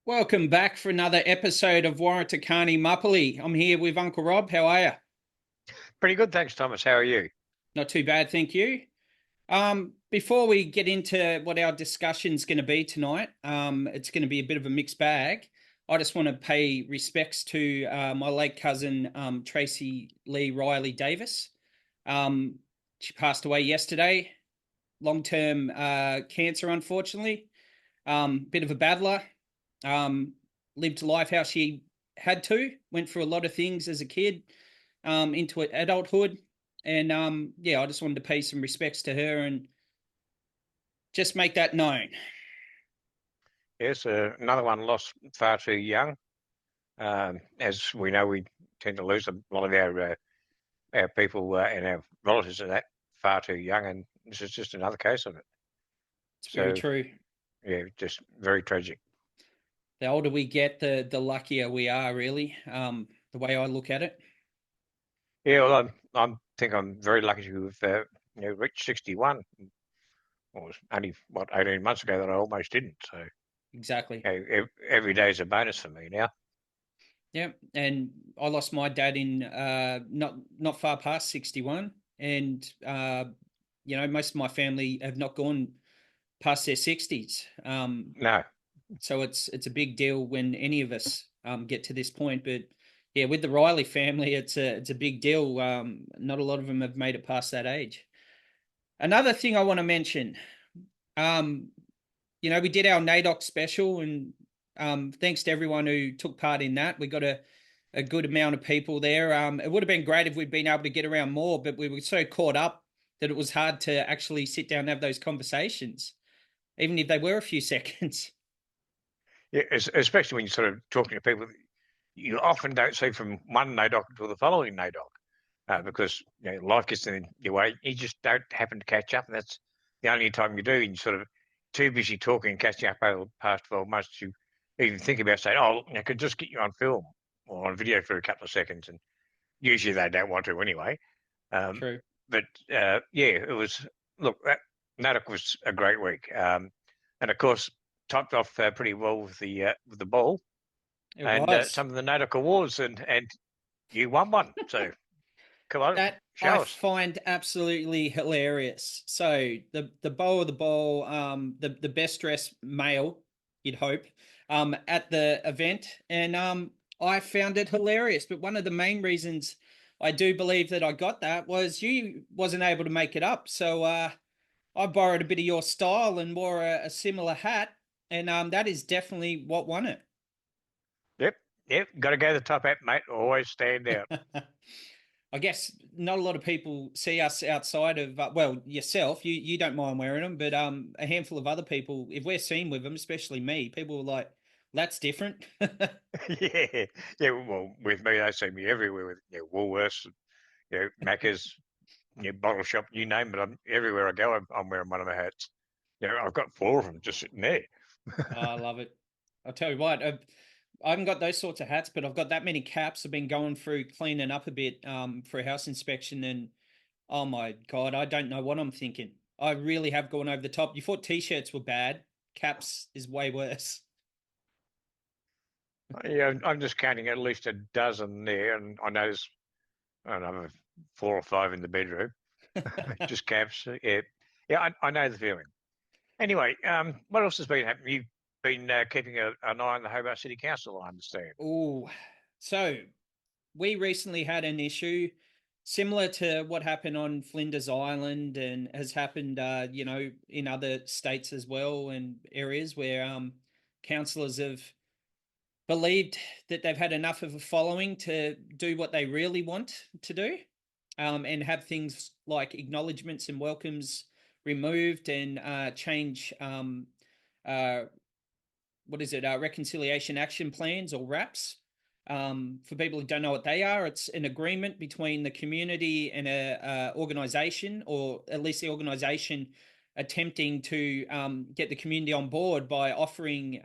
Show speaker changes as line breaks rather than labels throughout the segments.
Welcome back for another episode of Waranta, kani, mapali. I'm here with Uncle Rob. How are you?
Pretty good, thanks, Thomas. How are you?
Not too bad, thank you. Before we get into what our discussion's going to be tonight, it's going to be a bit of a mixed bag. I just want to pay respects to my late cousin, Tracy Lee Riley Davis. Um, she passed away yesterday, long-term cancer, unfortunately. Bit of a battler. Um, Lived life how she had to. Went through a lot of things as a kid, into adulthood, and yeah, I just wanted to pay some respects to her and just make that known.
Yes, another one lost far too young. As we know, we tend to lose a lot of our people and our relatives are that far too young, and this is just another case of it.
It's very
So,
true.
yeah, just very tragic.
The older we get, the luckier we are. Really, the way I look at it.
Yeah, well, I think I'm very lucky to have reached 61. Well, it was only what 18 months ago that I almost didn't. So,
Exactly.
every day is a bonus for me now.
Yeah, and I lost my dad in not far past 61, and most of my family have not gone past their 60s.
No,
So it's a big deal when any of us get to this point. But yeah, with the Riley family, it's a big deal. Not a lot of them have made it past that age. Another thing I want to mention, um, we did our NAIDOC special, and thanks to everyone who took part in that. We got a good amount of people there. It would have been great if we'd been able to get around more, but we were so caught up that it was hard to actually sit down and have those conversations, even if they were a few seconds.
yeah, especially when you're sort of talking to people you often don't see from one NAIDOC to the following NAIDOC because life gets in your way. You just don't happen to catch up, and that's the only time you do. And you're sort of too busy talking and catching up over the past 12 months to even think about saying, "Oh, I could just get you on film or on video for a couple of seconds." And usually they don't want to anyway. Um,
True.
but yeah, it was. Look, that NAIDOC was a great week, and of course topped off pretty well with the ball
It
and
was.
some of the NAIDOC awards, and you won one. So come on,
That I
show us.
find absolutely hilarious. So the bow of the ball, the best dressed male, you'd hope, at the event, and I found it hilarious. But one of the main reasons I do believe that I got that was you wasn't able to make it up, so I borrowed a bit of your style and wore a similar hat, and that is definitely what won it.
Yep, yep. Got to go to the top hat, mate. Always stand out.
I guess not a lot of people see us outside of well, yourself. You don't mind wearing them, but a handful of other people, if we're seen with them, especially me, people are like, "That's different."
Yeah, yeah. Well, with me, they see me everywhere with Woolworths, Macca's, bottle shop, you name it. I'm everywhere I go. I'm wearing one of my hats. I've got four of them just sitting there.
Oh, I love it. I'll tell you what, I haven't got those sorts of hats, but I've got that many caps. I've been going through cleaning up a bit for a house inspection, and oh my God, I don't know what I'm thinking. I really have gone over the top. You thought t-shirts were bad, caps is way worse.
Yeah, I'm just counting at least a dozen there, and I know there's another four or five in the bedroom. Just caps. Yeah, yeah. I know the feeling. Anyway, what else has been happening? You've been keeping an eye on the Hobart City Council, I understand.
Oh, so we recently had an issue similar to what happened on Flinders Island and has happened, in other states as well and areas where councillors have believed that they've had enough of a following to do what they really want to do, and have things like acknowledgements and welcomes removed and change. Uh, what is it? Reconciliation action plans or RAPs. For people who don't know what they are, it's an agreement between the community and a organisation, or at least the organisation attempting to get the community on board by offering,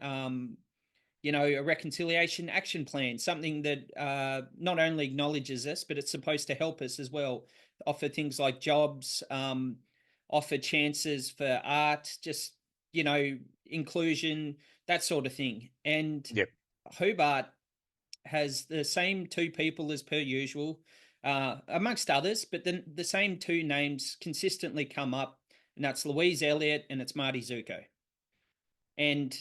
a reconciliation action plan, something that not only acknowledges us, but it's supposed to help us as well. Offer things like jobs, offer chances for art, just, inclusion, that sort of thing. And
Yep.
Hobart has the same two people as per usual, amongst others, but then the same two names consistently come up, and that's Louise Elliott and it's Marty Zuko. And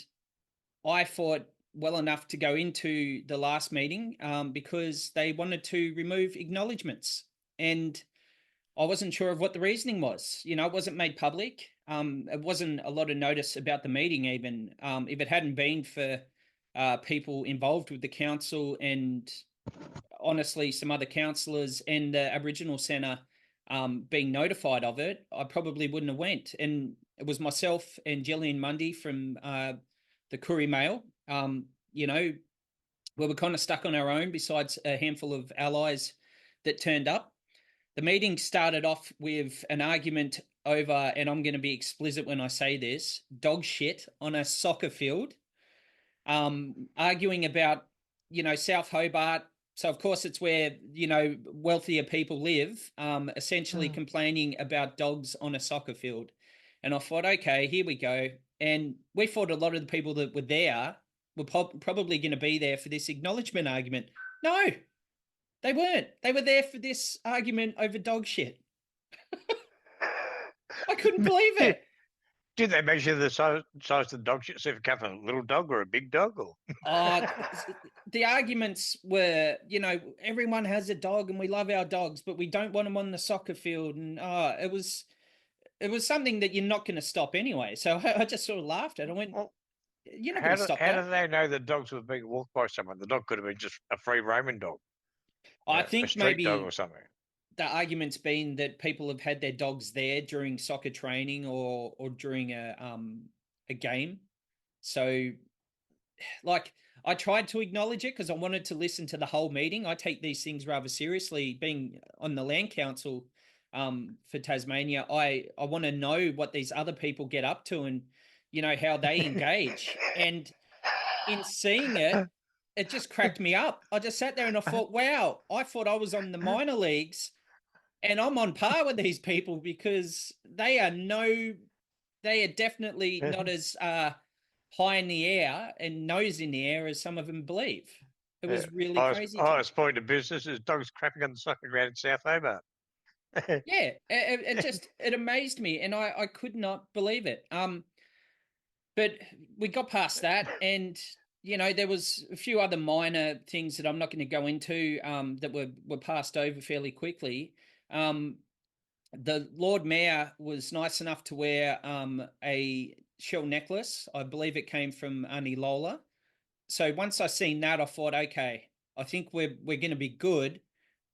I fought well enough to go into the last meeting because they wanted to remove acknowledgements. And I wasn't sure of what the reasoning was. You know, it wasn't made public. It wasn't a lot of notice about the meeting, even. If it hadn't been for people involved with the council and honestly some other councillors and the Aboriginal Centre being notified of it, I probably wouldn't have went. And it was myself and Gillian Mundy from the Koori Mail. You know, we were kind of stuck on our own besides a handful of allies that turned up. The meeting started off with an argument over, and I'm going to be explicit when I say this, dog shit on a soccer field, arguing about, you know, South Hobart. So, of course, it's where, you know, wealthier people live, essentially complaining about dogs on a soccer field. And I thought, okay, here we go. And we thought a lot of the people that were there were probably going to be there for this acknowledgement argument. No, they weren't. They were there for this argument over dog shit. I couldn't believe it.
Did they measure the size of the dog shit? See if it came from a little dog or a big dog? Or
the arguments were, you know, everyone has a dog and we love our dogs, but we don't want them on the soccer field. And it was something that you're not going to stop anyway. So I just sort of laughed at it. I went, well, you're not going to stop that.
How do they know the dogs were being walked by someone? The dog could have been just a free roaming dog.
I think
a street
maybe
dog or something.
The argument's been that people have had their dogs there during soccer training or during a game. So, like, I tried to acknowledge it because I wanted to listen to the whole meeting. I take these things rather seriously. Being on the Land Council for Tasmania, I want to know what these other people get up to and, you know, how they engage. And in seeing it, it just cracked me up. I just sat there and I thought, wow, I thought I was on the minor leagues and I'm on par with these people because they are definitely not as high in the air and nose in the air as some of them believe. It was really crazy.
Highest point of business is dogs crapping on the soccer ground in South Hobart.
Yeah, it amazed me and I could not believe it. But we got past that and, you know, there was a few other minor things that I'm not going to go into that were passed over fairly quickly. The Lord Mayor was nice enough to wear a shell necklace. I believe it came from Auntie Lola. So once I seen that, I thought, okay, I think we're going to be good.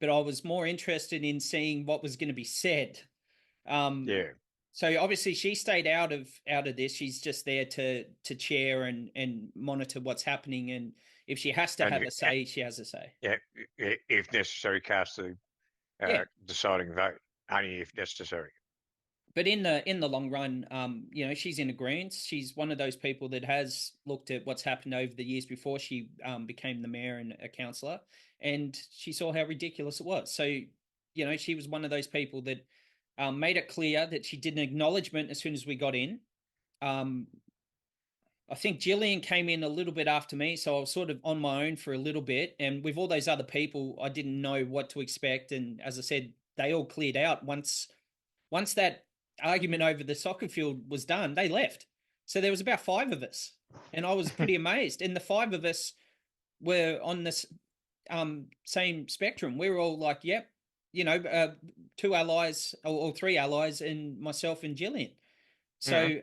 But I was more interested in seeing what was going to be said.
Yeah.
So obviously she stayed out of this. She's just there to chair and monitor what's happening. And if she has to have a say, she has a say.
Yeah, if necessary, cast the deciding vote, only if necessary.
But in the long run, you know, she's in agreement. She's one of those people that has looked at what's happened over the years before she became the mayor and a councillor, and she saw how ridiculous it was. So, you know, she was one of those people that made it clear that she did an acknowledgement as soon as we got in. I think Gillian came in a little bit after me, so I was sort of on my own for a little bit. And with all those other people, I didn't know what to expect. And as I said, they all cleared out once that argument over the soccer field was done. They left, so there was about 5 of us, and I was pretty amazed. And the 5 of us were on this same spectrum. We were all like, "Yep, you know, 2 allies or 3 allies, and myself and Gillian." So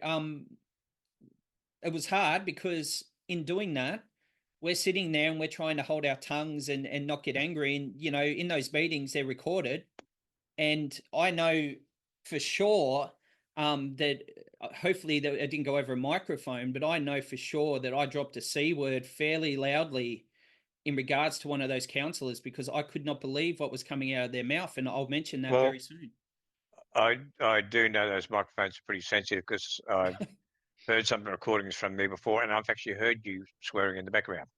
it was hard because in doing that, we're sitting there and we're trying to hold our tongues and not get angry. And, you know, in those meetings, they're recorded. And I know for sure that hopefully that it didn't go over a microphone, but I know for sure that I dropped a C word fairly loudly in regards to one of those councillors because I could not believe what was coming out of their mouth. And I'll mention that very soon.
I do know those microphones are pretty sensitive because I've heard some recordings from there before, and I've actually heard you swearing in the background.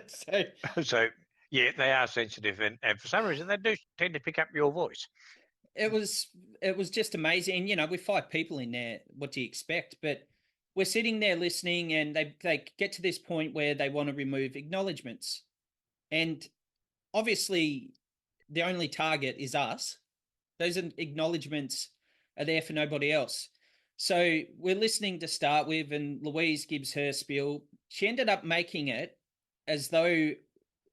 So yeah, they are sensitive, and for some reason they do tend to pick up your voice.
It was just amazing. And, you know, with 5 people in there, what do you expect? But we're sitting there listening, and they get to this point where they want to remove acknowledgements. And obviously, the only target is us. Those acknowledgements are there for nobody else. So we're listening to start with, and Louise gives her spiel. She ended up making it as though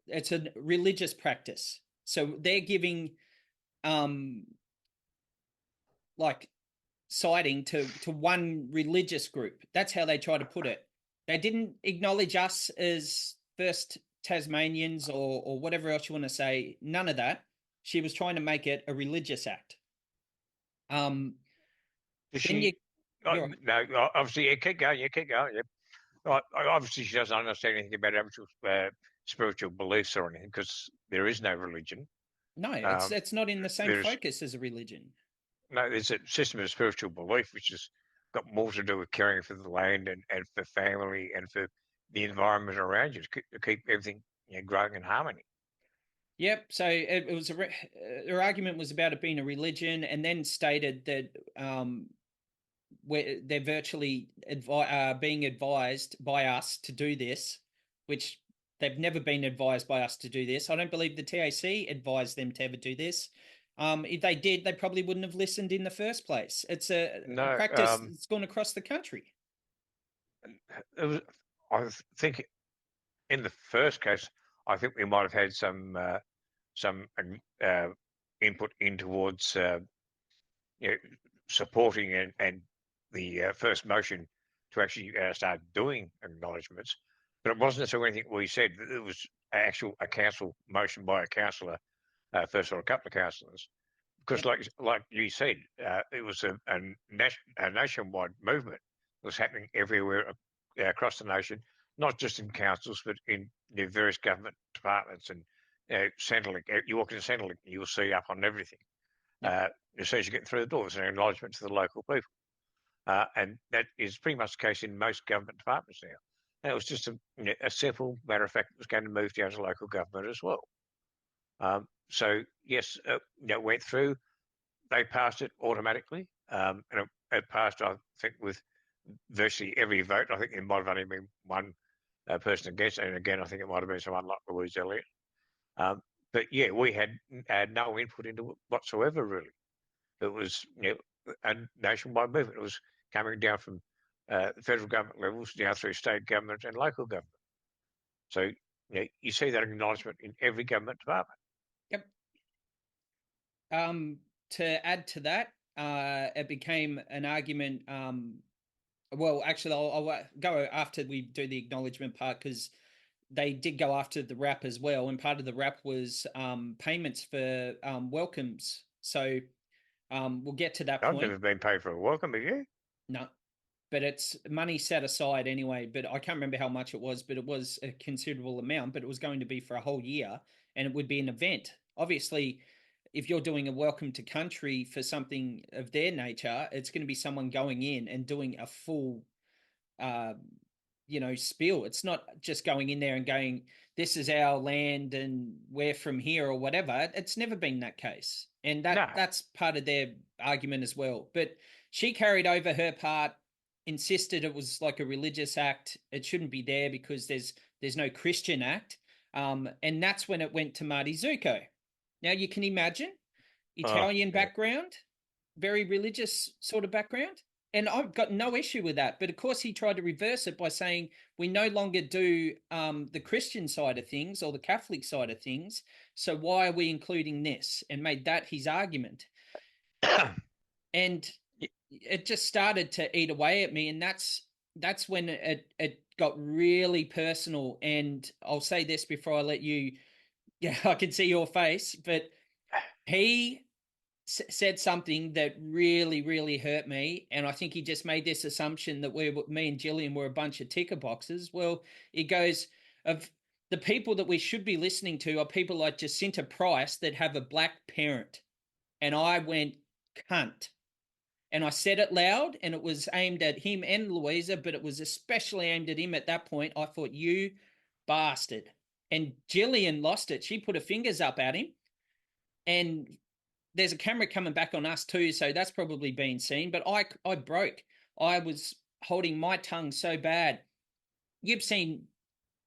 it's a religious practice. So they're giving like siding to one religious group. That's how they try to put it. They didn't acknowledge us as first Tasmanians or whatever else you want to say. None of that. She was trying to make it a religious act.
Does
Then you,
she?
you're
No, obviously, yeah, keep going. Yeah, keep going. Yeah. Right, obviously, she doesn't understand anything about actual spiritual beliefs or anything because there is no religion.
no,
Um,
it's not in the same
there's
focus as a religion.
no, there's a system of spiritual belief which has got more to do with caring for the land and for family and for the environment around you to keep everything growing in harmony.
Yep. So it was her argument was about it being a religion, and then stated that where they're virtually being advised by us to do this, which they've never been advised by us to do this. I don't believe the TAC advised them to ever do this. If they did, they probably wouldn't have listened in the first place. It's a
No,
practice that's gone across the country.
it was, I think in the first case, I think we might have had some input in towards you know, supporting and the first motion to actually start doing acknowledgements. But it wasn't necessarily anything we said. It was a council motion by a councillor, first or a couple of councillors. Because,
Yep.
like you said, it was a nationwide movement that was happening everywhere across the nation, not just in councils, but in various government departments and Centrelink. You walk into Centrelink, you'll see up on everything.
Yep.
As soon as you get through the door, it's an acknowledgement to the local people. And that is pretty much the case in most government departments now. And it was just a simple matter of fact, it was going to move down to local government as well. So, yes, it went through. They passed it automatically. And it passed, I think, with virtually every vote. I think there might have only been one person against it. And again, I think it might have been someone like Louise Elliott. But yeah, we had no input into it whatsoever, really. It was a nationwide movement. It was coming down from federal government levels down through state government and local government. So you see that acknowledgement in every government department.
Yep. To add to that, it became an argument. Well, actually, I'll go after we do the acknowledgement part, because they did go after the RAP as well, and part of the RAP was payments for welcomes. So we'll get to that
I've
point.
never been paid for a welcome, have you?
No, but it's money set aside anyway. But I can't remember how much it was, but it was a considerable amount. But it was going to be for a whole year, and it would be an event. Obviously, if you're doing a welcome to country for something of their nature, it's going to be someone going in and doing a full uh, spiel. It's not just going in there and going, this is our land and we're from here or whatever. It's never been that case. And
No.
that's part of their argument as well. But she carried over her part, insisted it was like a religious act. It shouldn't be there because there's no Christian act. And that's when it went to Marty Zuko. Now you can imagine Italian background, very religious sort of background. And I've got no issue with that. But of course, he tried to reverse it by saying we no longer do the Christian side of things or the Catholic side of things. So why are we including this? And made that his argument. And it just started to eat away at me. And that's when it got really personal. And I'll say this before I let you, yeah, I can see your face, but he said something that really, really hurt me. And I think he just made this assumption that me and Gillian were a bunch of ticker boxes. Well, it goes, of the people that we should be listening to are people like Jacinta Price that have a black parent. And I went, cunt. And I said it loud, and it was aimed at him and Louisa, but it was especially aimed at him at that point. I thought, you bastard. And Gillian lost it. She put her fingers up at him. And there's a camera coming back on us too, so that's probably been seen. But I broke. I was holding my tongue so bad. You've seen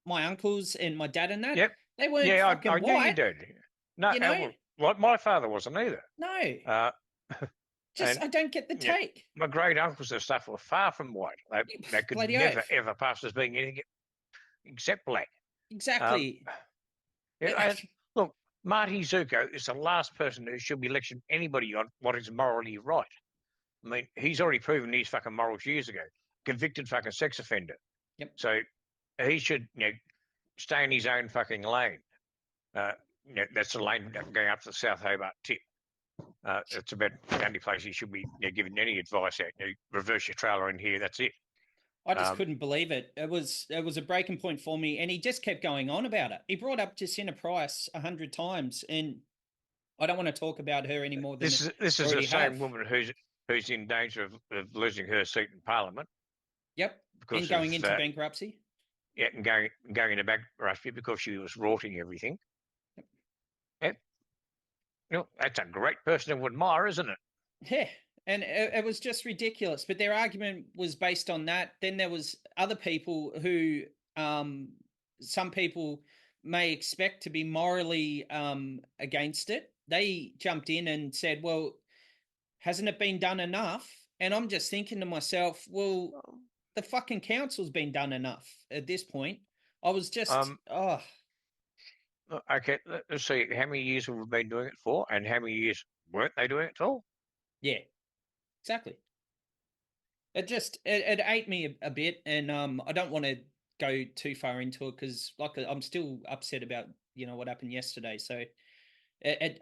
my uncles and my dad and that.
Yep.
They weren't
Yeah,
fucking
I knew you
white,
did. No,
you know?
well, like my father wasn't either.
No,
Uh,
just
and
I don't get the
yeah,
take.
my great uncles and stuff were far from white. They could
Bloody
never
oath.
ever pass as being anything except black. Um,
Exactly.
yeah, look, Marty Zuko is the last person who should be lecturing anybody on what is morally right. I mean, he's already proven his fucking morals years ago. Convicted fucking sex offender.
Yep.
So he should, stay in his own fucking lane. Uh, that's the lane going up to the South Hobart tip. It's about the only place he should be giving any advice out. Reverse your trailer in here. That's it.
I just
Um,
couldn't believe it. It was a breaking point for me, and he just kept going on about it. He brought up Jacinta Price 100 times, and I don't want to talk about her any more than
this
I
is the
already have.
same woman who's in danger of losing her seat in Parliament
Yep, and
because
going
of
into bankruptcy.
and going into bankruptcy because she was rorting everything. Yep. That's a great person to admire, isn't it?
Yeah, and it was just ridiculous. But their argument was based on that. Then there was other people who, um, some people may expect to be morally against it. They jumped in and said, "Well, hasn't it been done enough?" And I'm just thinking to myself, "Well, the fucking council's been done enough at this point." I was just,
Um,
oh,
okay, let's see how many years have we been doing it for, and how many years weren't they doing it at all?
yeah, exactly. It ate me a bit, and I don't want to go too far into it because like I'm still upset about what happened yesterday. So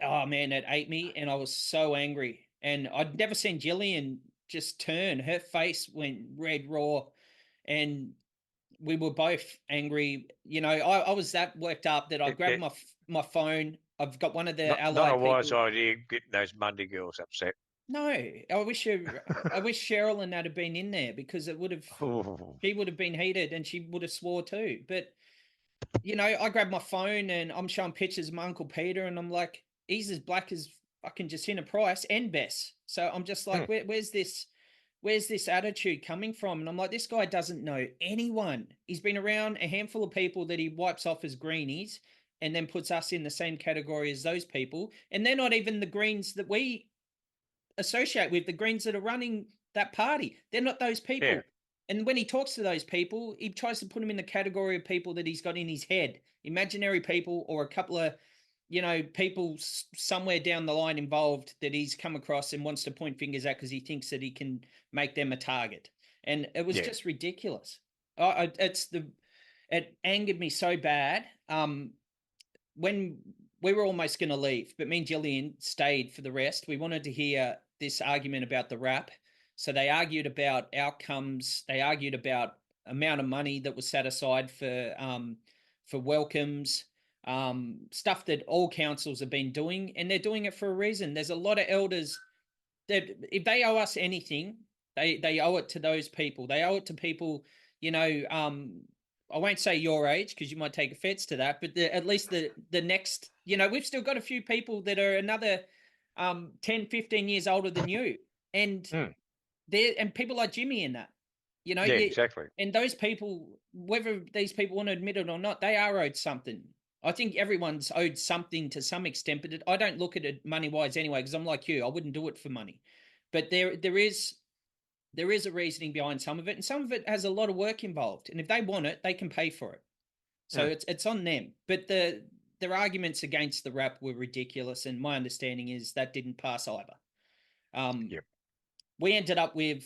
oh man, it ate me, and I was so angry, and I'd never seen Jillian just turn. Her face went red raw, and we were both angry. I was that worked up that I grabbed
It,
my phone. I've got one of the
not a
allied
wise
people.
idea getting those Monday girls upset.
No, I wish Cheryl and that had been in there because it would have
Oh,
she would have been heated and she would have swore too. But I grabbed my phone and I'm showing pictures of my Uncle Peter and I'm like, he's as black as fucking Jacinta Price and Bess. So I'm just like, where's this attitude coming from? And I'm like, this guy doesn't know anyone. He's been around a handful of people that he wipes off as greenies and then puts us in the same category as those people. And they're not even the Greens that we associate with, the Greens that are running that party. They're not those
yeah,
people. And when he talks to those people, he tries to put them in the category of people that he's got in his head, imaginary people, or a couple of, people somewhere down the line involved that he's come across and wants to point fingers at because he thinks that he can make them a target. And it was
yeah,
just ridiculous. It angered me so bad. When we were almost going to leave, but me and Jillian stayed for the rest. We wanted to hear this argument about the rap. So they argued about outcomes. They argued about amount of money that was set aside for welcomes, stuff that all councils have been doing, and they're doing it for a reason. There's a lot of elders that if they owe us anything, they owe it to those people. They owe it to people, you know, I won't say your age because you might take offense to that, but at least the next, we've still got a few people that are another 10, 15 years older than you. And
mm,
and people like Jimmy in that,
yeah, exactly.
and those people, whether these people want to admit it or not, they are owed something. I think everyone's owed something to some extent, but I don't look at it money wise anyway, because I'm like you, I wouldn't do it for money. But there is a reasoning behind some of it, and some of it has a lot of work involved. And if they want it, they can pay for it. So
Mm,
it's on them. But their arguments against the rap were ridiculous, and my understanding is that didn't pass either. Um,
yep,
we ended up with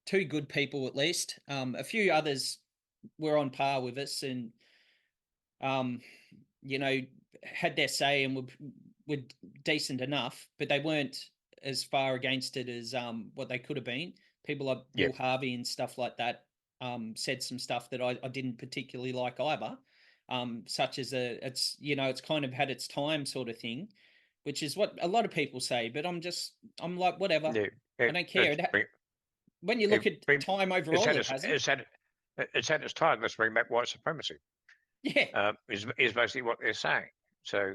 two good people at least. A few others were on par with us, and um, you know, had their say and were decent enough, but they weren't as far against it as what they could have been. People like Bill
yep,
Harvey and stuff like that said some stuff that I didn't particularly like either. Such as it's kind of had its time sort of thing, which is what a lot of people say. But I'm like whatever.
yeah.
I don't care. When you look at time
It's
overall,
had
it hasn't.
it's had its time. Let's bring back white supremacy.
Yeah,
Is basically what they're saying. So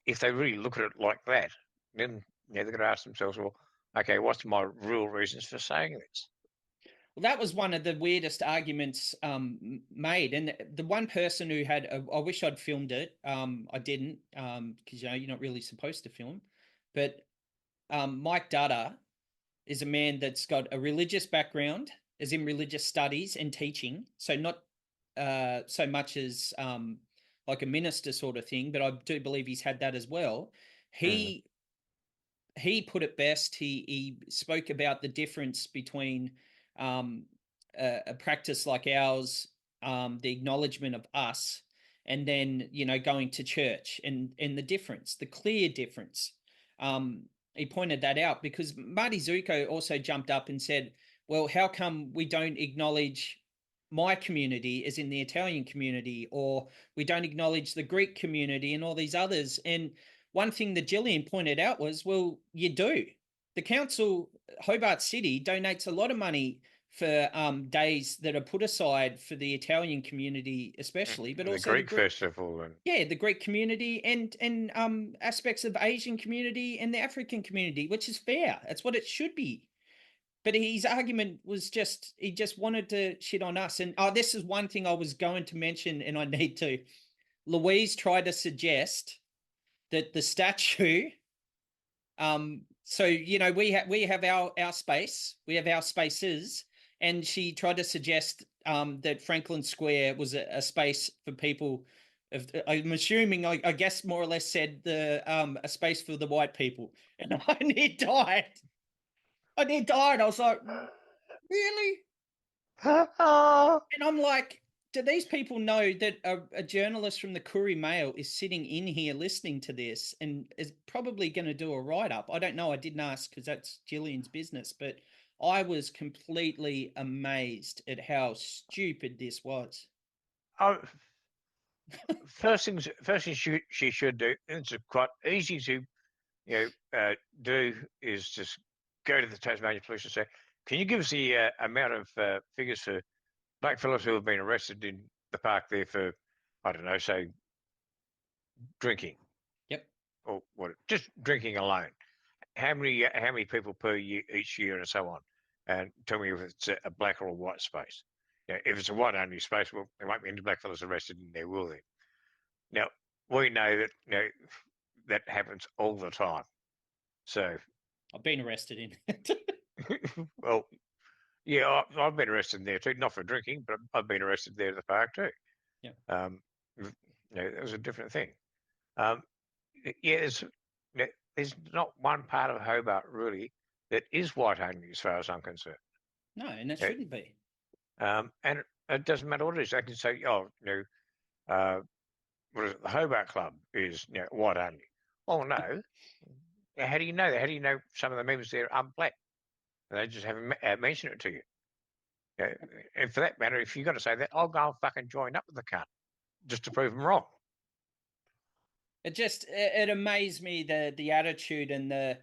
if they really look at it like that, then they're going to ask themselves, well, okay, what's my real reasons for saying this?
Well, that was one of the weirdest arguments made, and the one person who had, I wish I'd filmed it. I didn't, because you're not really supposed to film. But Mike Dutta is a man that's got a religious background, is in religious studies and teaching. So not so much as like a minister sort of thing, but I do believe he's had that as well.
Mm.
He put it best. He spoke about the difference between um, a practice like ours, the acknowledgement of us, and then going to church, and the difference, the clear difference. He pointed that out because Marty Zuko also jumped up and said, "Well, how come we don't acknowledge my community as in the Italian community, or we don't acknowledge the Greek community and all these others?" And one thing that Gillian pointed out was, well, you do. The council, Hobart City, donates a lot of money for days that are put aside for the Italian community, especially, but
The
also the
Greek
Greek.
festival and
Yeah, the Greek community and aspects of Asian community and the African community, which is fair. That's what it should be. But his argument was just he just wanted to shit on us. And this is one thing I was going to mention, and I need to. Louise tried to suggest that the statue so we have our space, we have our spaces, and she tried to suggest that Franklin Square was a space for people I'm assuming, I guess, more or less said the a space for the white people. And I was like, really? And I'm like, do these people know that a journalist from the Courier Mail is sitting in here listening to this and is probably going to do a write up? I don't know. I didn't ask because that's Gillian's business, but I was completely amazed at how stupid this was.
oh, first thing she should do, and it's quite easy to do, is just go to the Tasmania Police and say, "Can you give us the amount of figures for black fellows who have been arrested in the park there for, I don't know, say drinking
Yep.
or what, just drinking alone? How many people per year each year and so on? And tell me if it's a black or a white space. If it's a white only space, well, there won't be any black fellows arrested in there, will there? Now we know that that happens all the time. So,
I've been arrested in it.
well, yeah, I've been arrested there too, not for drinking, but I've been arrested there at the park too.
Yeah.
That was a different thing. Um, yeah, there's not one part of Hobart really that is white only, as far as I'm concerned.
No, and it shouldn't be.
And it doesn't matter what it is. They can say, oh, what is it, the Hobart Club is white only. Oh no, how do you know that? How do you know some of the members there are black? And they just haven't mentioned it to you. And for that matter, if you've got to say that, I'll go and fucking join up with the cunt just to prove them wrong.
It amazed me, the attitude and the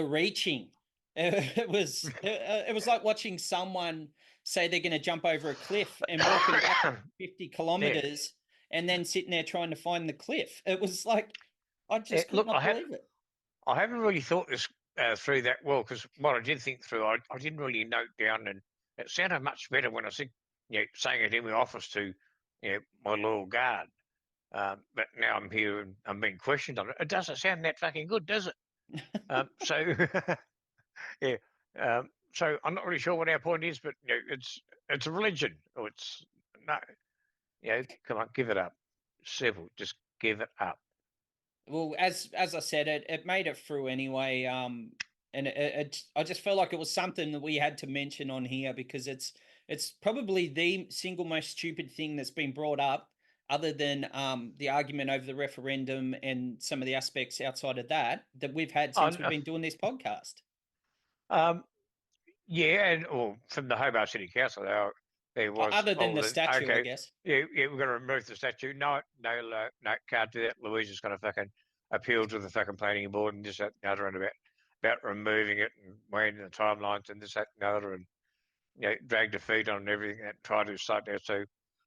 reaching. It was like watching someone say they're going to jump over a cliff and walking up 50
Yeah.
kilometers and then sitting there trying to find the cliff. It was like I
Yeah,
just could
look,
not believe it.
I haven't really thought this through that well, because what I did think through, I didn't really note down, and it sounded much better when I said, saying it in my office to my loyal guard. But now I'm here and I'm being questioned on it. It doesn't sound that fucking good, does it? So yeah. So I'm not really sure what our point is, but it's a religion, or it's no. Come on, give it up. Civil, just give it up.
Well, as I said, it made it through anyway. And I just felt like it was something that we had to mention on here because it's probably the single most stupid thing that's been brought up, other than the argument over the referendum and some of the aspects outside of that we've had since we've been doing this podcast.
Um, yeah, and or from the Hobart City Council, there was
Other than the statue, I
okay,
guess.
yeah, we're going to remove the statue. No, no, no, can't do that. Louise is going to fucking appeal to the fucking planning board and this, that, and the other, and about removing it and weighing the timelines and this, that, and the other, and drag the feet on and everything and try to start there. So,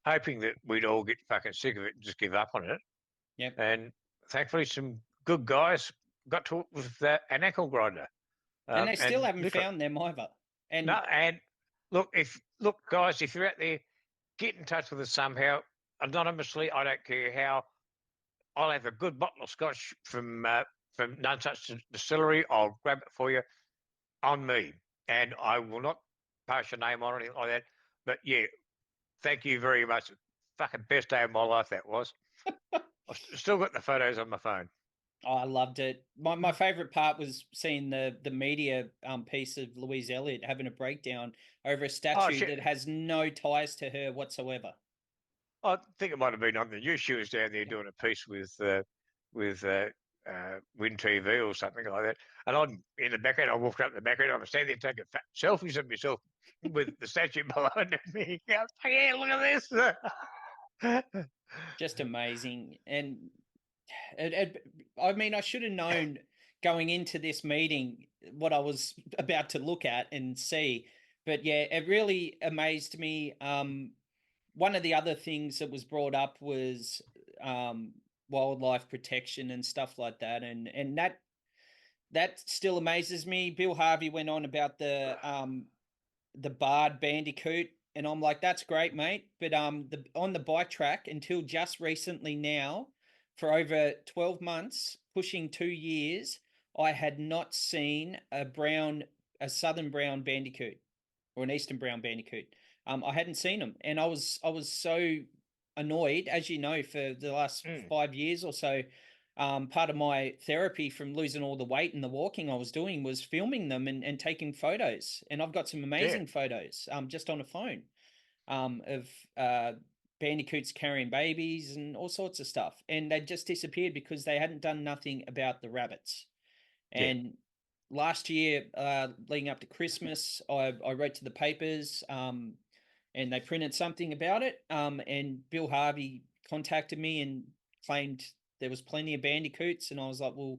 hoping that we'd all get fucking sick of it and just give up on it.
Yep.
And thankfully, some good guys got to it with an ankle grinder.
And they still
And
haven't found them either.
no,
And
and look, guys, if you're out there, get in touch with us somehow, anonymously. I don't care how. I'll have a good bottle of scotch from None Such Distillery. I'll grab it for you on me, and I will not pass your name on or anything like that. But yeah, thank you very much. Fucking best day of my life that was. I've still got the photos on my phone.
oh, I loved it. My favorite part was seeing the media piece of Louise Elliott having a breakdown over a
Oh
statue
shit!
that has no ties to her whatsoever.
I think it might have been on the news. She was down there
Yeah.
doing a piece with Win TV or something like that. And I'm in the background. I walked up the background. I'm standing there taking selfies of myself with the statue behind me. Yeah, look at this.
Just amazing. And I mean, I should have known going into this meeting what I was about to look at and see. But yeah, it really amazed me. One of the other things that was brought up was um, wildlife protection and stuff like that, and that still amazes me. Bill Harvey went on about the barred bandicoot, and I'm like, that's great, mate. But on the bike track until just recently now, for over 12 months, pushing 2 years, I had not seen a southern brown bandicoot or an eastern brown bandicoot. I hadn't seen them, and I was so annoyed, as you know, for the last
Mm,
5 years or so. Part of my therapy from losing all the weight and the walking I was doing was filming them and taking photos. And I've got some
yeah,
amazing photos just on a phone of bandicoots carrying babies and all sorts of stuff. And they just disappeared because they hadn't done nothing about the rabbits.
yeah.
And last year, leading up to Christmas, I wrote to the papers and they printed something about it. And Bill Harvey contacted me and claimed there was plenty of bandicoots. And I was like, well,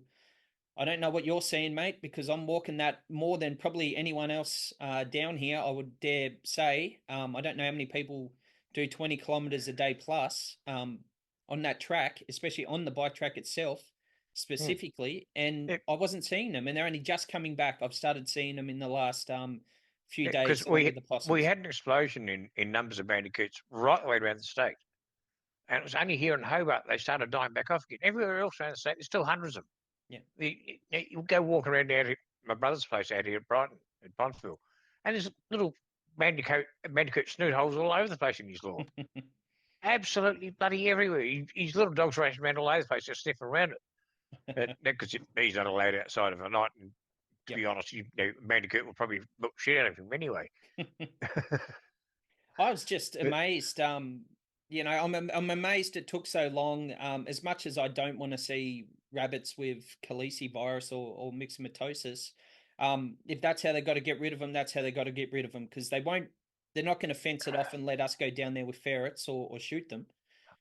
I don't know what you're seeing, mate, because I'm walking that more than probably anyone else down here, I would dare say. I don't know how many people do 20 kilometers a day plus on that track, especially on the bike track itself
Mm.
specifically. And
Yeah,
I wasn't seeing them, and they're only just coming back. I've started seeing them in the last few
because
days along with the
we
possums.
had an explosion in numbers of bandicoots right the way around the state. And it was only here in Hobart they started dying back off again. Everywhere else around the state, there's still hundreds of them.
Yeah.
You go walk around out at my brother's place out here at Brighton, at Bonsville, and there's little bandicoot snoot holes all over the place in his lawn. Absolutely bloody everywhere. His little dog's racing around all over the place, just sniffing around it. Because he's not allowed outside of a night. And to
Yep.
be honest, bandicoot will probably look shit out of him anyway.
I was just
But
amazed. I'm amazed it took so long. As much as I don't want to see rabbits with calicivirus or myxomatosis, if that's how they got to get rid of them, that's how they got to get rid of them because they won't. They're not going to fence it off and let us go down there with ferrets or shoot them.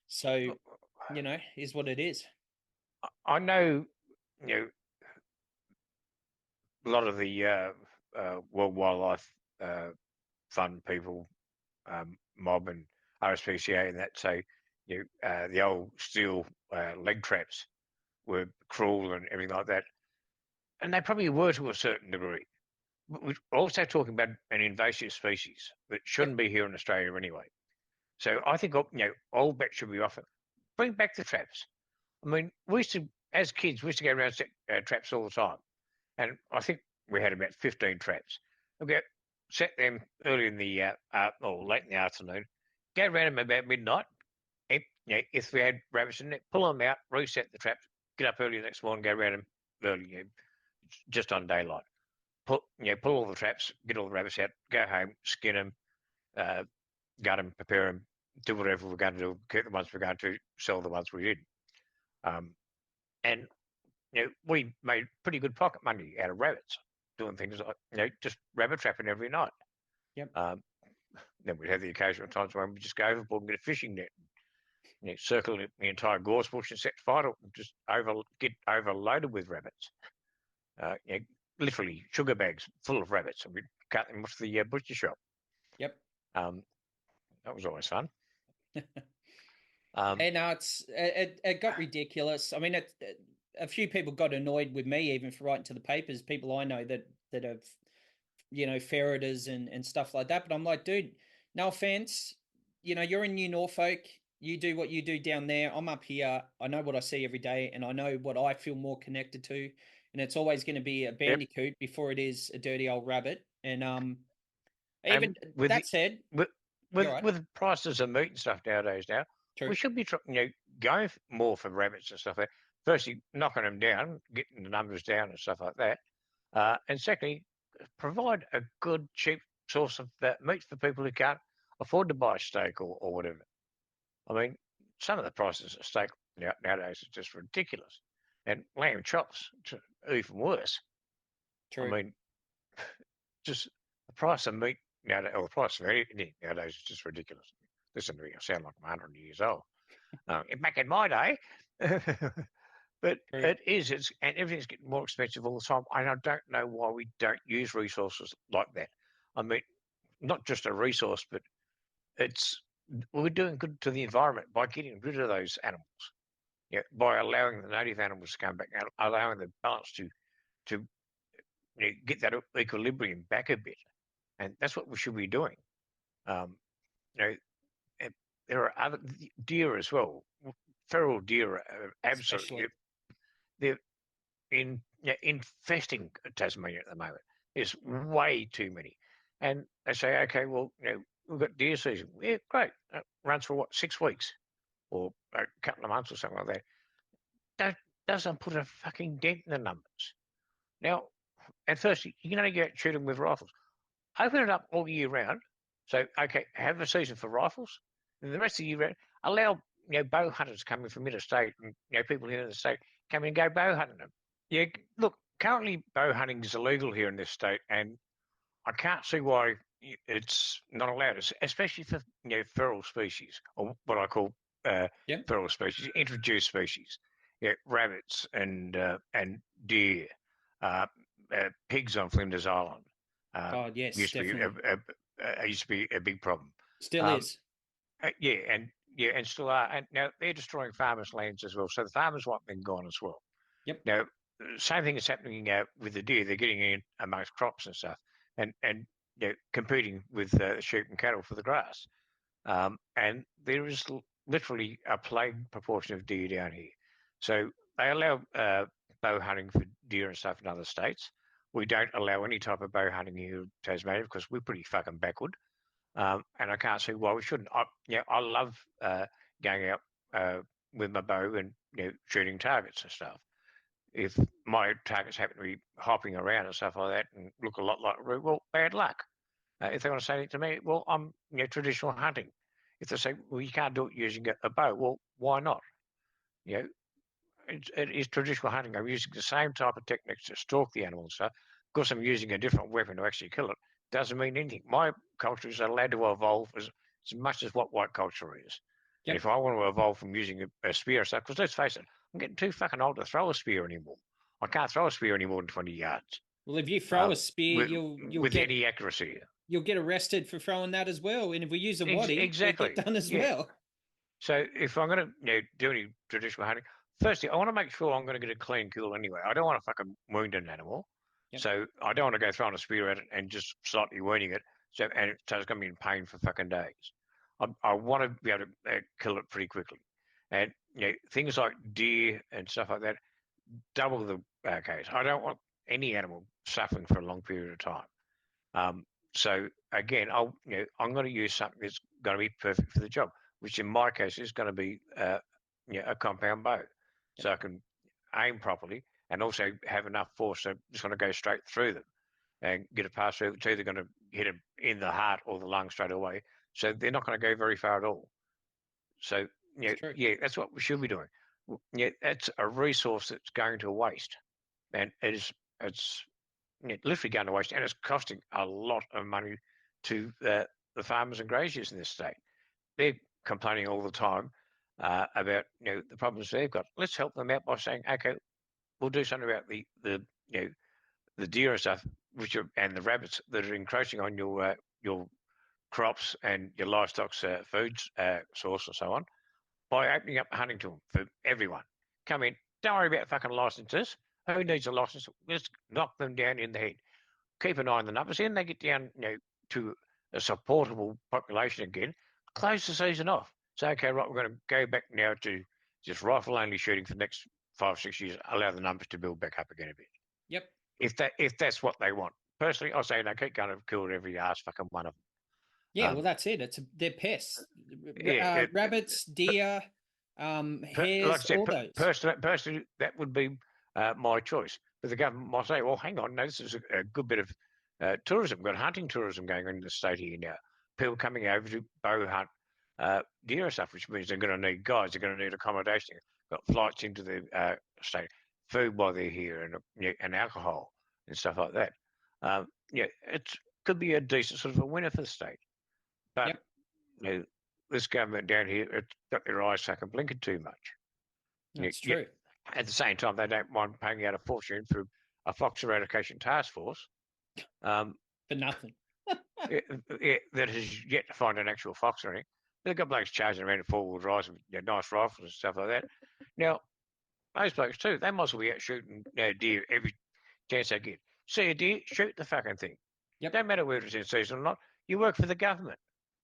So, is what it is.
I know, you know, a lot of the World Wildlife Fund people, mob and RSPCA and that say, the old steel leg traps were cruel and everything like that. And they probably were to a certain degree. But we're also talking about an invasive species that
Yep.
shouldn't be here in Australia anyway. So I think, all bets should be off it. Bring back the traps. I mean, as kids, we used to go around set traps all the time. And I think we had about 15 traps. We set them early in the, or late in the afternoon, go around them about midnight. If we had rabbits in it, pull them out, reset the traps, get up early the next morning, go around them early, just on daylight. Pull all the traps, get all the rabbits out, go home, skin them, uh, gut them, prepare them, do whatever we're going to do, keep the ones we're going to, sell the ones we did. Um, and we made pretty good pocket money out of rabbits, doing things like just rabbit trapping every night.
Yep.
Then we'd have the occasional times when we just go overboard and get a fishing net, circle the entire gorse bush and set fire to it and just get overloaded with rabbits. Literally sugar bags full of rabbits, and we'd cut them off the butcher shop.
Yep.
Um, that was always fun. Um,
And it got ridiculous. I mean, a few people got annoyed with me even for writing to the papers. People I know that that have, ferreters and stuff like that. But I'm like, dude, no offense, you're in New Norfolk. You do what you do down there. I'm up here. I know what I see every day, and I know what I feel more connected to. And it's always going to be a
Yep.
bandicoot before it is a dirty old rabbit. And even
And with
that said,
with
you're
with,
right.
with prices of meat and stuff nowadays, we
True.
should be going more for rabbits and stuff like that. Firstly, knocking them down, getting the numbers down and stuff like that. And secondly, provide a good, cheap source of that meat for people who can't afford to buy steak or whatever. I mean, some of the prices of steak nowadays are just ridiculous. And lamb chops, even worse. I
True.
mean, just the price of meat nowadays, or the price of anything nowadays is just ridiculous. Listen to me, I sound like I'm 100 years old. Back in my day, but
True.
and everything's getting more expensive all the time. And I don't know why we don't use resources like that. I mean, not just a resource, but it's we're doing good to the environment by getting rid of those animals. Yeah, by allowing the native animals to come back, and allowing the balance to get that equilibrium back a bit, and that's what we should be doing. Um, you know, there are other deer as well. Feral deer are absolutely
Especially.
they're infesting Tasmania at the moment. There's way too many, and they say, okay, well, we've got deer season. Yeah, great. Runs for what, 6 weeks or a couple of months or something like that. That doesn't put a fucking dent in the numbers. Now, at first, you can only go out and shoot them with rifles. Open it up all year round. So, okay, have a season for rifles, and the rest of the year round, allow bow hunters coming from interstate and people here in the state come in and go bow hunting them. Yeah, look, currently bow hunting is illegal here in this state, and I can't see why it's not allowed, especially for feral species or what I call
Yeah.
feral species, introduced species. Yeah, rabbits and deer, uh, pigs on Flinders Island. Uh,
Oh, yes,
used to be
definitely.
used to be a big problem.
Still
Um,
is.
yeah, and still are. And now they're destroying farmers' lands as well. So the farmers want them gone as well.
Yep.
Now, same thing is happening with the deer. They're getting in amongst crops and stuff, and competing with sheep and cattle for the grass. And there is literally a plague proportion of deer down here. So they allow bow hunting for deer and stuff in other states. We don't allow any type of bow hunting here in Tasmania because we're pretty fucking backward. And I can't see why we shouldn't. I love going out with my bow and shooting targets and stuff. If my targets happen to be hopping around and stuff like that and look a lot like Roo, well, bad luck. If they want to say it to me, well, I'm traditional hunting. If they say, well, you can't do it using a bow, well, why not? You know, it is traditional hunting. I'm using the same type of techniques to stalk the animal and stuff. Of course, I'm using a different weapon to actually kill it. Doesn't mean anything. My culture is allowed to evolve as much as what white culture is. And
Yep.
if I want to evolve from using a spear and stuff, because let's face it, I'm getting too fucking old to throw a spear anymore. I can't throw a spear any more than 20 yards
Well, if you throw
uh,
a spear,
with
you'll
with
get
any accuracy.
arrested for throwing that as well. And if we use a waddy, you'll get
Exactly.
done as
Yeah.
well.
So if I'm going to do any traditional hunting, firstly, I want to make sure I'm going to get a clean kill anyway. I don't want to fucking wound an animal.
Yep.
So I don't want to go throwing a spear at it and just slightly wounding it. So it's going to be in pain for fucking days. I want to be able to kill it pretty quickly. And things like deer and stuff like that, double the case. I don't want any animal suffering for a long period of time. So again, I'm going to use something that's going to be perfect for the job, which in my case is going to be a compound bow,
Yep.
so I can aim properly and also have enough force so it's going to go straight through them and get a pass through. It's either going to hit them in the heart or the lung straight away, so they're not going to go very far at all. So
It's true.
yeah, that's what we should be doing. Yeah, that's a resource that's going to waste, and it's literally going to waste, and it's costing a lot of money to the farmers and graziers in this state. They're complaining all the time about the problems they've got. Let's help them out by saying, okay, we'll do something about the deer and stuff, and the rabbits that are encroaching on your crops and your livestock's food source and so on by opening up hunting to them for everyone. Come in, don't worry about fucking licenses. Who needs a license? Let's knock them down in the head. keep an eye on the numbers. Then they get down, to a supportable population again. Close the season off. Say, okay, right, we're going to go back now to just rifle-only shooting for the next 5 or 6 years. Allow the numbers to build back up again a bit.
Yep.
If that's what they want. Personally, I say no, keep going to kill every ass fucking one of them.
Yeah, well, that's it. They're pests.
Yeah,
Rabbits, deer,
like I
hares,
said,
all those.
personally, that would be my choice. But the government might say, well, hang on, no, this is a good bit of tourism. We've got hunting tourism going on in the state here now. People coming over to bow hunt deer and stuff, which means they're going to need guides, they're going to need accommodation, got flights into the state, food while they're here, and alcohol and stuff like that. It could be a decent sort of a winner for the state. But
Yep.
This government down here, it's got their eyes fucking blinking too much.
That's true.
At the same time, they don't mind paying out a fortune for a fox eradication task force.
For nothing.
That has yet to find an actual fox or anything. They've got blokes charging around in four-wheel drives with nice rifles and stuff like that. Now, those blokes too, they might as well be out shooting deer every chance they get. See a deer, shoot the fucking thing.
Yep.
Don't matter whether it's in season or not. You work for the government.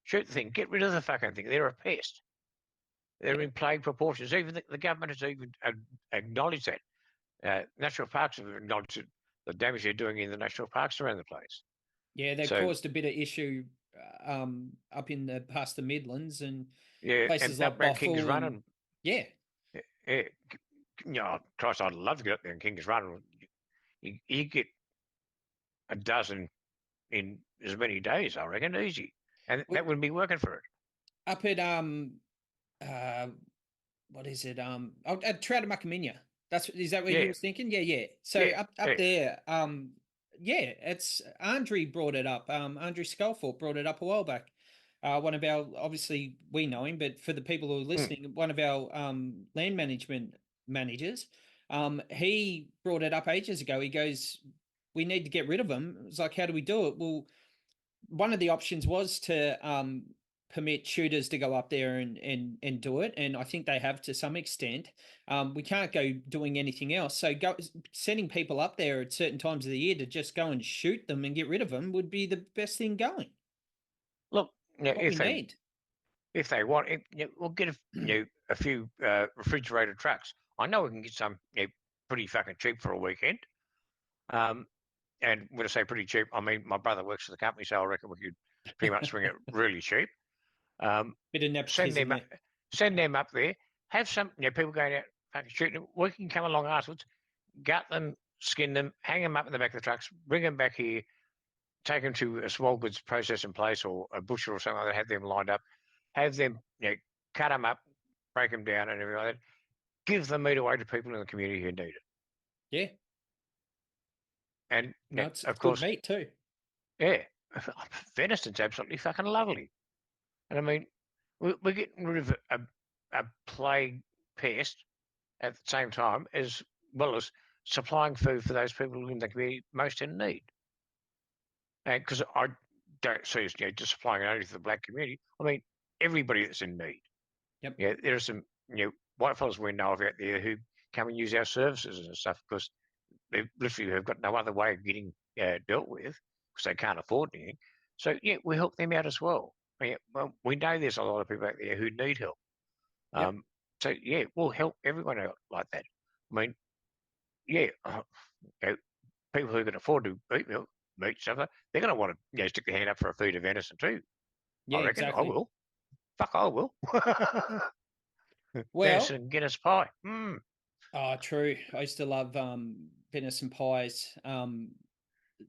Shoot the thing. Get rid of the fucking thing. They're a pest. They're in plague proportions. Even the government has even acknowledged that. National parks have acknowledged the damage they're doing in the national parks around the place.
Yeah, they've caused a bit of issue up in past the Midlands and places
and
like
up around King's
Bothell.
Run and
yeah.
Christ, I'd love to get up there in King's Run. You get a dozen in as many days, I reckon, easy, and that wouldn't be working for it.
Up at what is it? At Trout-a-Muckaminnia. Is that what you was thinking? Yeah. So up there, it's Andre brought it up. Andre Sculthorpe brought it up a while back. One of our, obviously we know him, but for the people who are listening, one of our land management managers, he brought it up ages ago. He goes, we need to get rid of them. It's like, how do we do it? Well, one of the options was to permit shooters to go up there and do it, and I think they have to some extent. We can't go doing anything else, so sending people up there at certain times of the year to just go and shoot them and get rid of them would be the best thing going.
Look, if they want, we'll get a few refrigerated trucks. I know we can get some pretty fucking cheap for a weekend. And when I say pretty cheap, I mean my brother works for the company, so I reckon we could pretty much swing it really cheap.
Bit of nepotism.
Send them up there. Have some people going out fucking shooting. We can come along afterwards, gut them, skin them, hang them up in the back of the trucks, bring them back here, take them to a small goods processing place or a butcher or something like that. Have them lined up, have them cut them up, break them down, and everything like that. Give the meat away to people in the community who need it.
Yeah.
And
it's
of course,
good meat too.
Yeah, venison's absolutely fucking lovely. And I mean, we're getting rid of a plague pest at the same time, as well as supplying food for those people in the community most in need. And because I don't see us just supplying it only to the black community. I mean, everybody that's in need.
Yep.
Yeah, there are some white fellas we know of out there who come and use our services and stuff because they literally have got no other way of getting dealt with because they can't afford anything. So, we help them out as well. Well, we know there's a lot of people out there who need help.
Yep.
So, we'll help everyone out like that. I mean, people who can afford to eat meat stuff, they're going to want to stick their hand up for a feed of venison too.
Yeah,
I reckon.
exactly.
I will. Fuck, I will.
Well,
venison and Guinness pie.
Oh, true. I used to love venison pies.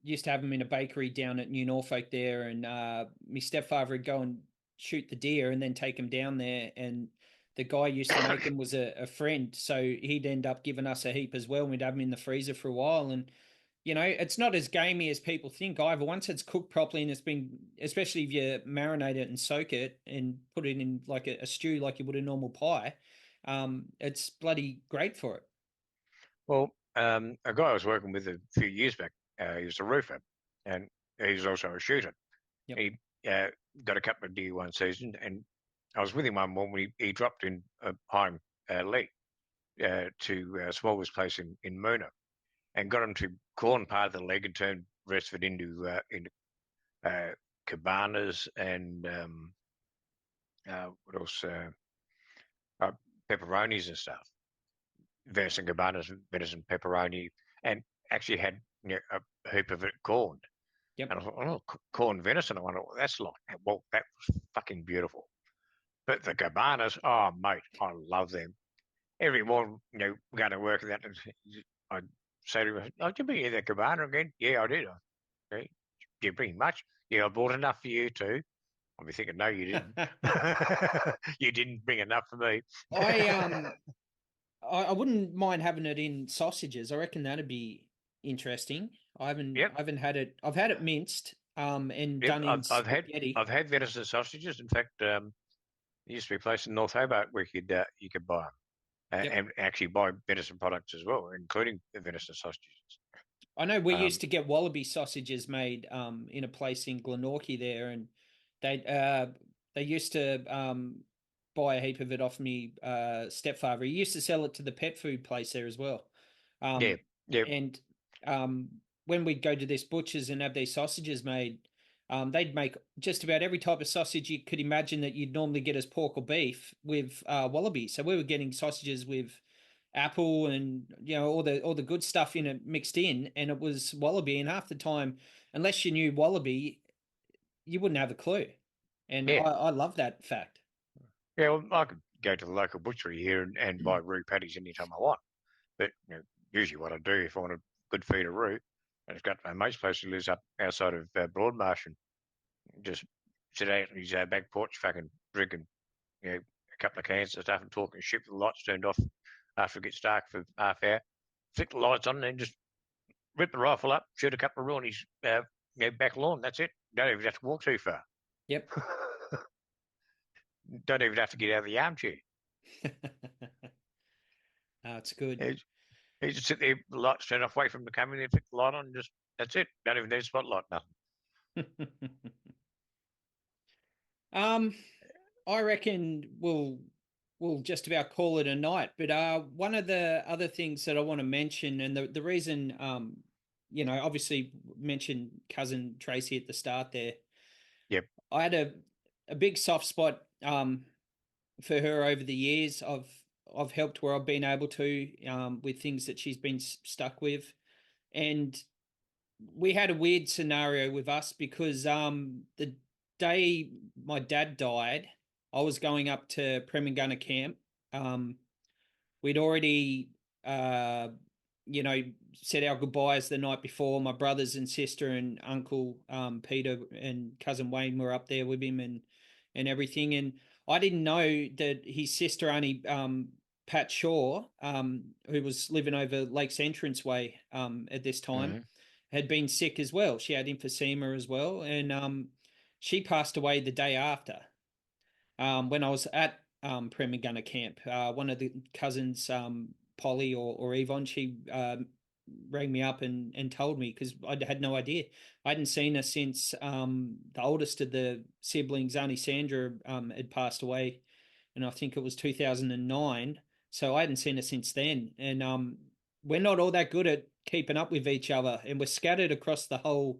Used to have them in a bakery down at New Norfolk there, and my stepfather would go and shoot the deer and then take them down there. And the guy used to make them was a friend, so he'd end up giving us a heap as well. And we'd have them in the freezer for a while, and it's not as gamey as people think either. Once it's cooked properly and it's been, especially if you marinate it and soak it and put it in like a stew like you would a normal pie, it's bloody great for it.
Well, a guy I was working with a few years back, he was a roofer and he's also a shooter.
Yep.
He got a couple of deer one season, and I was with him one morning when he dropped in Heim Lee to Smallwood's place in Moona and got him to corn part of the leg and turn rest of it into cabanas and what else? Uh, pepperonis and stuff. Venison cabanas, venison pepperoni, and actually had a heap of it corned.
Yep.
And I thought, oh, corned venison. I wonder what that's like. And, well, that was fucking beautiful. But the cabanas, oh mate, I love them. Every morning, going to work, that I'd say to him, "Oh, did you bring the cabana again?" "Yeah, I did." "Okay. Did you bring much?" "Yeah, I bought enough for you too." I'll be thinking, "No, you didn't. You didn't bring enough for me."
I I wouldn't mind having it in sausages. I reckon that'd be interesting.
Yep,
I haven't had it. I've had it minced and
yep.
done in
I've
spaghetti.
had venison sausages. In fact, there used to be a place in North Hobart where you could buy them
Yep.
and actually buy venison products as well, including the venison sausages.
I know we used
Um,
to get wallaby sausages made in a place in Glenorchy there, and they they used to buy a heap of it off me stepfather. He used to sell it to the pet food place there as well.
yeah,
Um,
yeah,
and um, when we'd go to this butcher's and have these sausages made, they'd make just about every type of sausage you could imagine that you'd normally get as pork or beef with wallaby. So we were getting sausages with apple and all the good stuff in it mixed in, and it was wallaby. And half the time, unless you knew wallaby, you wouldn't have a clue. And
yeah.
I love that fact.
Yeah, well, I could go to the local butchery here and buy roux patties anytime I want. But usually what I do if I want a good feed of roux, and it's got my mate's place who lives up outside of Broadmarsh and just sit out on his back porch, fucking drinking, a couple of cans of stuff and talking shit with the lights turned off after it gets dark for half hour. Flick the lights on and then just rip the rifle up, shoot a couple of roux on his back lawn. That's it. Don't even have to walk too far.
Yep.
Don't even have to get out of the armchair.
It's good.
You just sit there, the lights turn off, wait for him to come in, and flick the light on, just that's it. Don't even need a spotlight, nothing.
um, I reckon we'll just about call it a night. But one of the other things that I want to mention, and the reason obviously mentioned cousin Tracy at the start there.
Yep.
I had a big soft spot for her over the years. I've helped where I've been able to with things that she's been stuck with, and we had a weird scenario with us because the day my dad died, I was going up to Preminguna camp. Um, we'd already uh, you know said our goodbyes the night before. My brothers and sister and uncle Peter and cousin Wayne were up there with him and everything. And I didn't know that his sister only Pat Shaw, who was living over Lakes Entrance Way at this time,
Mm-hmm.
had been sick as well. She had emphysema as well, and she passed away the day after. When I was at Preminguna camp, one of the cousins, Polly or Yvonne, she rang me up and told me because I had no idea. I hadn't seen her since the oldest of the siblings, Auntie Sandra, had passed away, and I think it was 2009. So I hadn't seen her since then, and we're not all that good at keeping up with each other, and we're scattered across the whole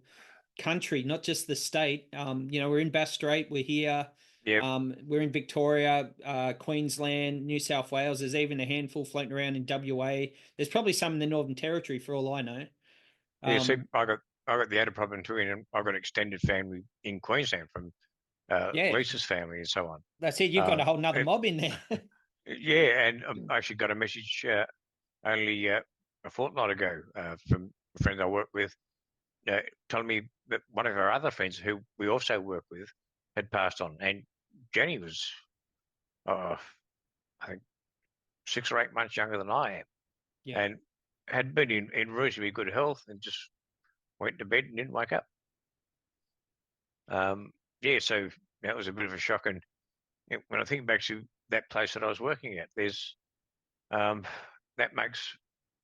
country, not just the state. We're in Bass Strait, we're here,
Yep.
we're in Victoria, Queensland, New South Wales. There's even a handful floating around in WA. There's probably some in the Northern Territory for all I know.
Yeah. See,
Um,
I got the added problem too, and I got extended family in Queensland from
yeah,
Lisa's family and so on.
that's it. You've got a whole nother
And,
mob in there.
yeah, and I actually got a message only a fortnight ago from a friend I work with, telling me that one of our other friends who we also work with had passed on, and Jenny was, I think, 6 or 8 months younger than I am,
Yeah,
and had been in reasonably good health, and just went to bed and didn't wake up. Yeah, so that was a bit of a shock. And when I think back to that place that I was working at, there's um, that makes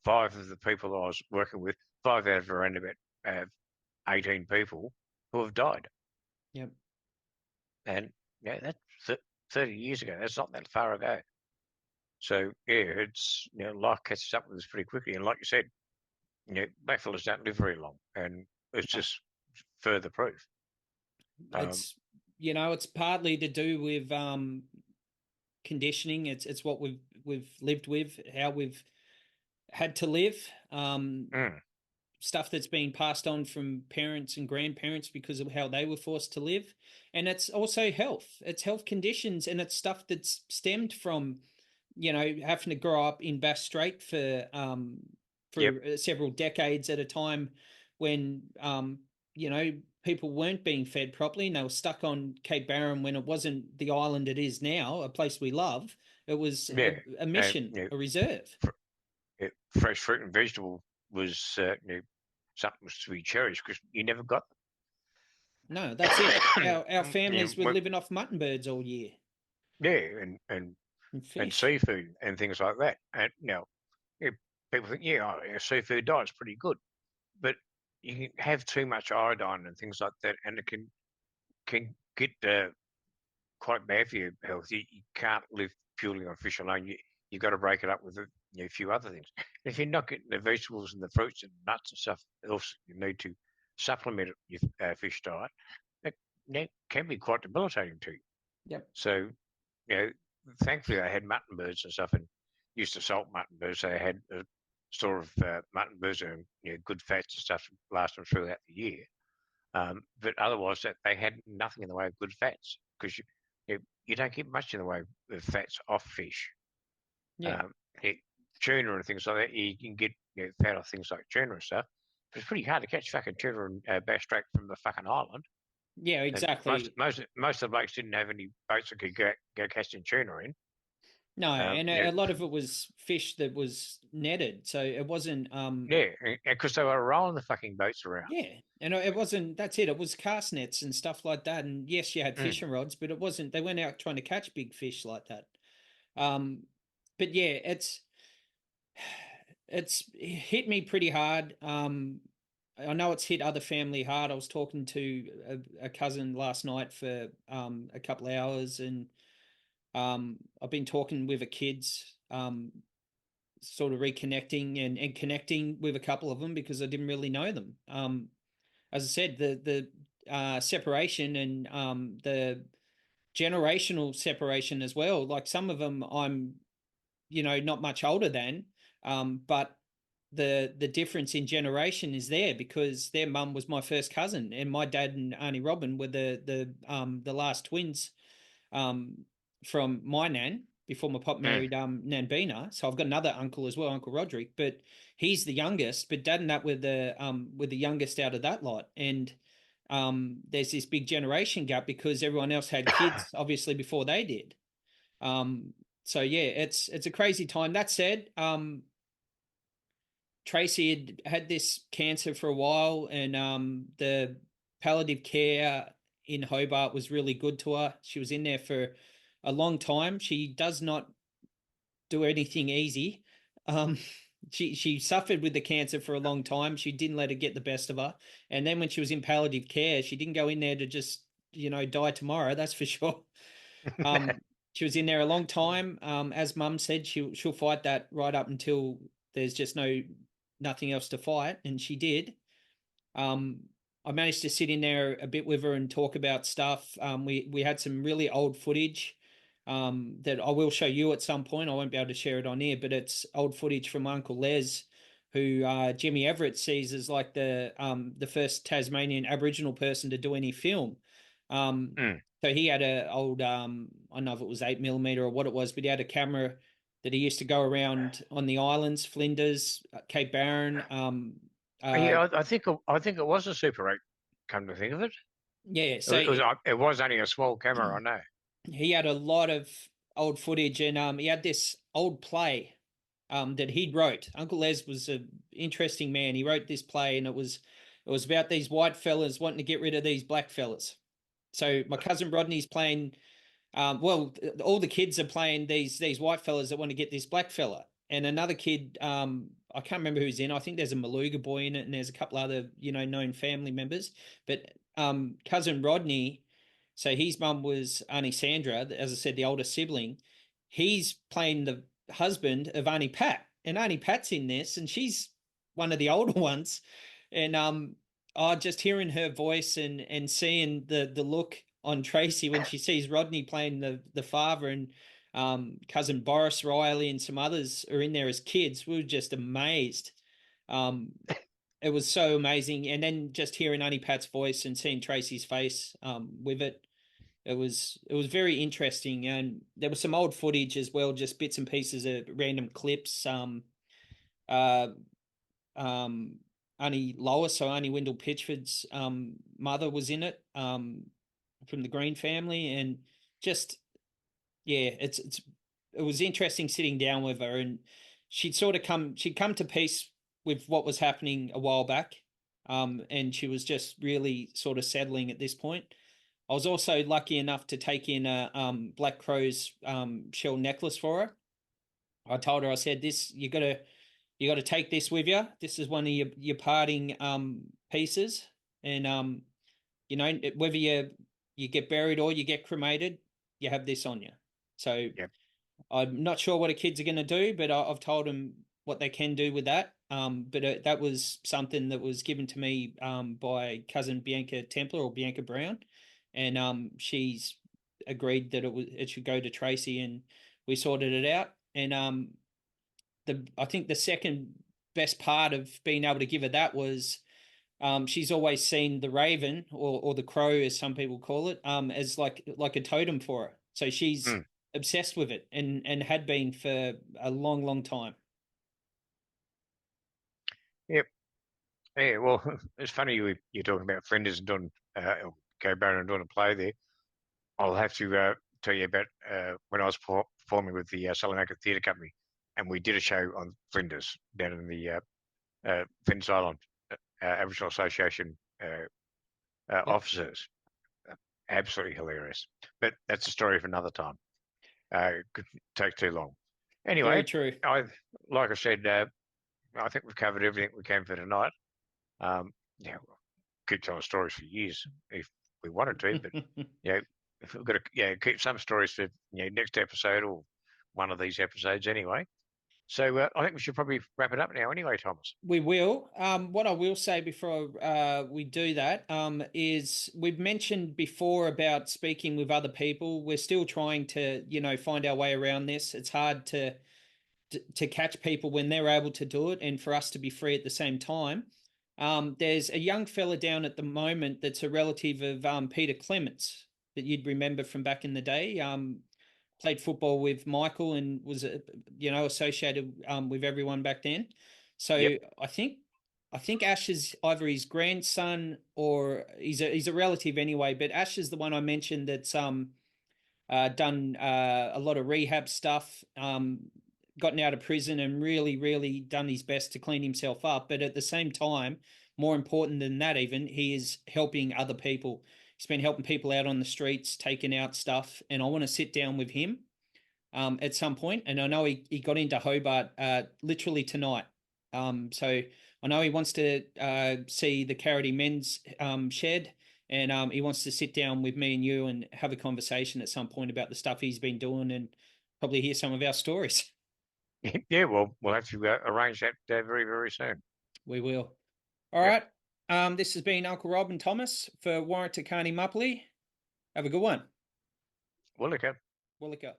five of the people I was working with, five out of around about 18 people who have died.
yep,
And yeah, that's 30 years ago. That's not that far ago. So yeah, it's life catches up with us pretty quickly. And like you said, blackfellas don't live very long, and it's just further proof.
It's it's partly to do with conditioning. It's what we've lived with, how we've had to live.
Mm,
Stuff that's been passed on from parents and grandparents because of how they were forced to live. And it's also health. It's health conditions, and it's stuff that's stemmed from, having to grow up in Bass Strait
yep.
for several decades at a time when people weren't being fed properly, and they were stuck on Cape Barren when it wasn't the island it is now, a place we love. It was
Yeah.
a
And
mission, a reserve.
fresh fruit and vegetable was something was to be cherished because you never got
No, that's it.
them.
Our families were living off mutton birds all year
Yeah,
and
and
fish.
seafood and things like that. And yeah, people think, yeah, a seafood diet's pretty good, but you can have too much iodine and things like that, and it can get quite bad for your health. You can't live purely on fish alone. You got to break it up with a few other things. If you're not getting the vegetables and the fruits and nuts and stuff else you need to supplement your fish diet, that can be quite debilitating to you.
Yep.
So, you know, thankfully they had mutton birds and stuff and used to salt mutton birds. So they had a store of mutton birds and good fats and stuff to last them throughout the year. But otherwise, that they had nothing in the way of good fats because you don't get much in the way of fats off fish.
Yeah.
Um, it, Tuna and things like that, you can get fat off things like tuna and stuff. But it's pretty hard to catch fucking tuna and Bass Strait from the fucking island.
Yeah,
And most
exactly.
most most of the blokes didn't have any boats that could go casting tuna in.
No, and
Yeah,
a lot of it was fish that was netted, so it wasn't.
yeah, because they were rolling the fucking boats around.
Yeah, and it wasn't. That's it. It was cast nets and stuff like that. And yes, you had
Mm.
fishing rods, but it wasn't. They weren't out trying to catch big fish like that. Um, but yeah, it's hit me pretty hard. I know it's hit other family hard. I was talking to a cousin last night for a couple of hours, and I've been talking with the kids, sort of reconnecting and connecting with a couple of them because I didn't really know them. As I said, the separation and the generational separation as well. Like some of them, I'm not much older than, but the difference in generation is there because their mum was my first cousin, and my dad and Auntie Robin were the last twins um, from my nan before my pop
Mm.
married Nan Bina. So I've got another uncle as well, Uncle Roderick, but he's the youngest. But Dad and that were the youngest out of that lot, and there's this big generation gap because everyone else had kids obviously before they did. Um, so yeah, it's a crazy time. That said, Tracy had this cancer for a while, and the palliative care in Hobart was really good to her. She was in there for a long time. She does not do anything easy. Um, she suffered with the cancer for a long time. She didn't let it get the best of her. And then when she was in palliative care, she didn't go in there to just die tomorrow. That's for sure. Um, she was in there a long time. As Mum said, she'll fight that right up until there's just nothing else to fight, and she did. Um, I managed to sit in there a bit with her and talk about stuff. We had some really old footage that I will show you at some point. I won't be able to share it on here, but it's old footage from Uncle Les, who Jimmy Everett sees as like the first Tasmanian Aboriginal person to do any film. Um,
Mm.
so he had a old I don't know if it was 8mm or what it was, but he had a camera that he used to go around on the islands, Flinders, Cape Barren. Uh,
Yeah, I think it was a Super 8. Come to think of it,
yeah,
it
so
was, it was only a small camera. I know.
he had a lot of old footage, and he had this old play that he wrote. Uncle Les was an interesting man. He wrote this play, and it was about these white fellas wanting to get rid of these black fellas. So my cousin Rodney's playing. Well, all the kids are playing these white fellas that want to get this black fella, and another kid. I can't remember who's in. I think there's a Maluga boy in it, and there's a couple other known family members. But cousin Rodney, so his mum was Auntie Sandra, as I said, the older sibling. He's playing the husband of Auntie Pat, and Auntie Pat's in this, and she's one of the older ones, and just hearing her voice and seeing the look on Tracy when she sees Rodney playing the father, and cousin Boris Riley and some others are in there as kids. We were just amazed. It was so amazing, and then just hearing Auntie Pat's voice and seeing Tracy's face with it. It was very interesting, and there was some old footage as well, just bits and pieces of random clips. Uh, Only Lois, so Only Wendell Pitchford's mother was in it, from the Green family, and just yeah, it was interesting sitting down with her, and she'd come to peace with what was happening a while back, and she was just really sort of settling at this point. I was also lucky enough to take in a Black Crow's shell necklace for her. I told her, I said, "This you got to take this with you. This is one of your parting pieces, and whether you get buried or you get cremated, you have this on you." So
Yep.
I'm not sure what the kids are going to do, but I've told them what they can do with that. But that was something that was given to me by cousin Bianca Templar, or Bianca Brown, and she's agreed that it should go to Tracy, and we sorted it out. And I think the second best part of being able to give her that was she's always seen the raven, or the crow as some people call it, as like a totem for her. So she's obsessed with it, and had been for a long, long time.
Yep. Yeah. Well, it's funny you're talking about Flinders and doing Go Baron and doing a play there. I'll have to tell you about when I was performing with the Salamanca Theatre Company, and we did a show on Flinders down in the Flinders Island Aboriginal Association
Yep.
offices. Absolutely hilarious. But that's a story for another time. Could take too long.
Very
Anyway,
true.
like I said, I think we've covered everything we can for tonight. Yeah, we'll keep telling stories for years if we wanted to, but yeah, if we've got to keep some stories for next episode or one of these episodes anyway. So I think we should probably wrap it up now anyway, Thomas.
We will. What I will say before we do that is we've mentioned before about speaking with other people. We're still trying to, find our way around this. It's hard to catch people when they're able to do it, and for us to be free at the same time. There's a young fella down at the moment that's a relative of Peter Clements, that you'd remember from back in the day. Played football with Michael, and was associated with everyone back then. So
Yep.
I think Ash is either his grandson, or he's a relative anyway. But Ash is the one I mentioned that's done a lot of rehab stuff, gotten out of prison, and really, really done his best to clean himself up. But at the same time, more important than that, even, he is helping other people. He's been helping people out on the streets, taking out stuff, and I want to sit down with him at some point. And I know he got into Hobart literally tonight. So I know he wants to see the Carity Men's shed, and he wants to sit down with me and you and have a conversation at some point about the stuff he's been doing, and probably hear some of our stories.
Yeah, well, we'll have to arrange that very, very soon.
We will. All
Yep.
right. This has been Uncle Rob and Thomas for Waranta, Kani, mapali. Have a good one.
We'll look up.
Willika.